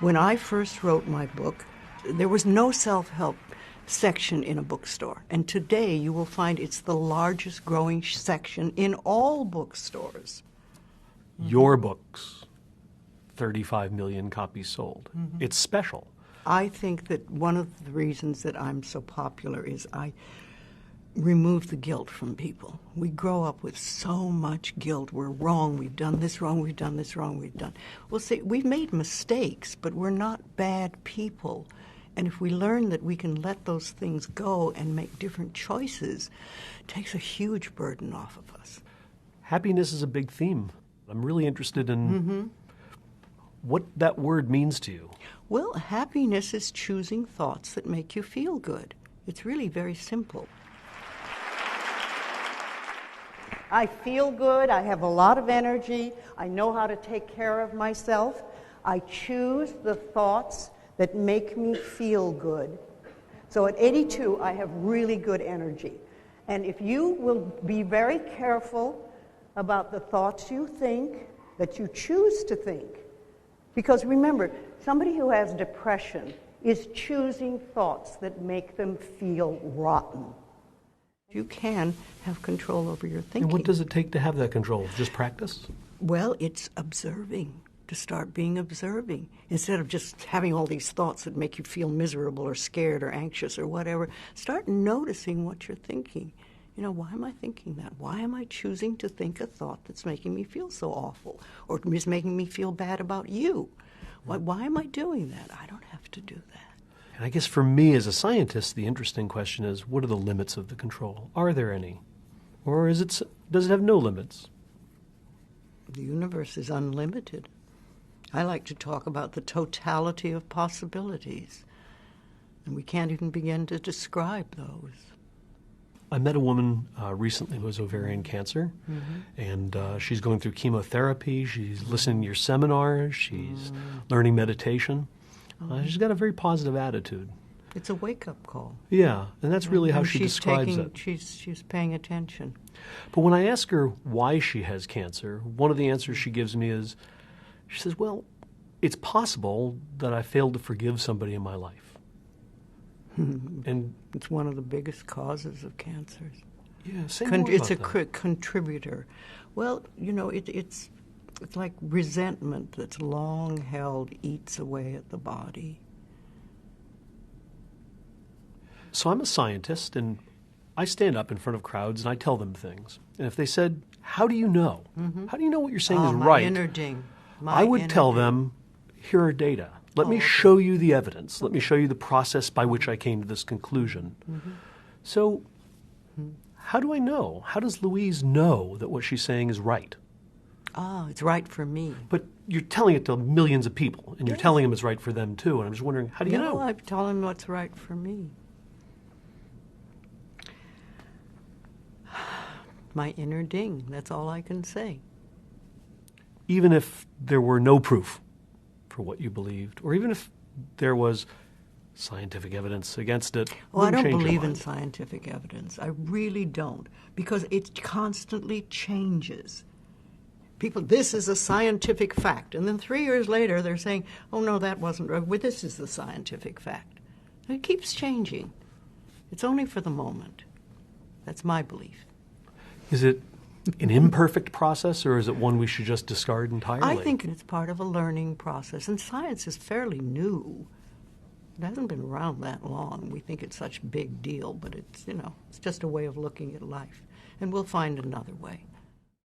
When I first wrote my book, there was no self-help section in a bookstore. And today you will find it's the largest growing section in all bookstores. Your books, 35 million copies sold. It's special. I think that one of the reasons that I'm so popular is I remove the guilt from people. We grow up with so much guilt. We're wrong. We've done this wrong. We've done this wrong. Well, see, we've made mistakes, but we're not bad people. And if we learn that we can let those things go and make different choices, it takes a huge burden off of us. Happiness is a big theme. I'm really interested in what that word means to you. Well, happiness is choosing thoughts that make you feel good. It's really very simple. I feel good. I have a lot of energy. I know how to take care of myself. I choose the thoughts that make me feel good. So at 82, I have really good energy. And if you will be very careful about the thoughts you think, that you choose to think, because remember, somebody who has depression is choosing thoughts that make them feel rotten. You can have control over your thinking. And what does it take to have that control? Just practice? Well, it's observing, to start being observing. Instead of just having all these thoughts that make you feel miserable or scared or anxious or whatever, start noticing what you're thinking. You know, why am I thinking that? Why am I choosing to think a thought that's making me feel so awful or is making me feel bad about you? Why am I doing that? I don't have to do that. And I guess for me as a scientist, the interesting question is, what are the limits of the control? Are there any? Or does it have no limits? The universe is unlimited. I like to talk about the totality of possibilities, and we can't even begin to describe those. I met a woman recently who has ovarian cancer, and she's going through chemotherapy. She's listening to your seminars. She's learning meditation. She's got a very positive attitude. It's a wake-up call. Yeah, and that's really how she describes it. She's paying attention. But when I ask her why she has cancer, one of the answers she gives me is, she says, well, it's possible that I failed to forgive somebody in my life. And it's one of the biggest causes of cancers. Yeah, say more about it's a that. contributor. Well, you know, it's like resentment that's long held eats away at the body. So I'm a scientist, and I stand up in front of crowds and I tell them things. And if they said, how do you know? How do you know what you're saying is my right? Inner ding. I would tell them, here are data. Let me show you the evidence. Let me show you the process by which I came to this conclusion. So how do I know? How does Louise know that what she's saying is right? It's right for me. But you're telling it to millions of people, and you're telling them it's right for them too. And I'm just wondering, how do you know? I tell them what's right for me. My inner ding, that's all I can say. Even if there were no proof for what you believed, or even if there was scientific evidence against it. Well, I don't believe in scientific evidence. I really don't, because it constantly changes. People, this is a scientific fact, and then 3 years later they're saying, oh no, that wasn't right. Well, this is the scientific fact. And it keeps changing. It's only for the moment. That's my belief. Is it an imperfect process, or is it one we should just discard entirely? I think it's part of a learning process, and science is fairly new. It hasn't been around that long. We think it's such a big deal, but it's, you know, it's just a way of looking at life, and we'll find another way.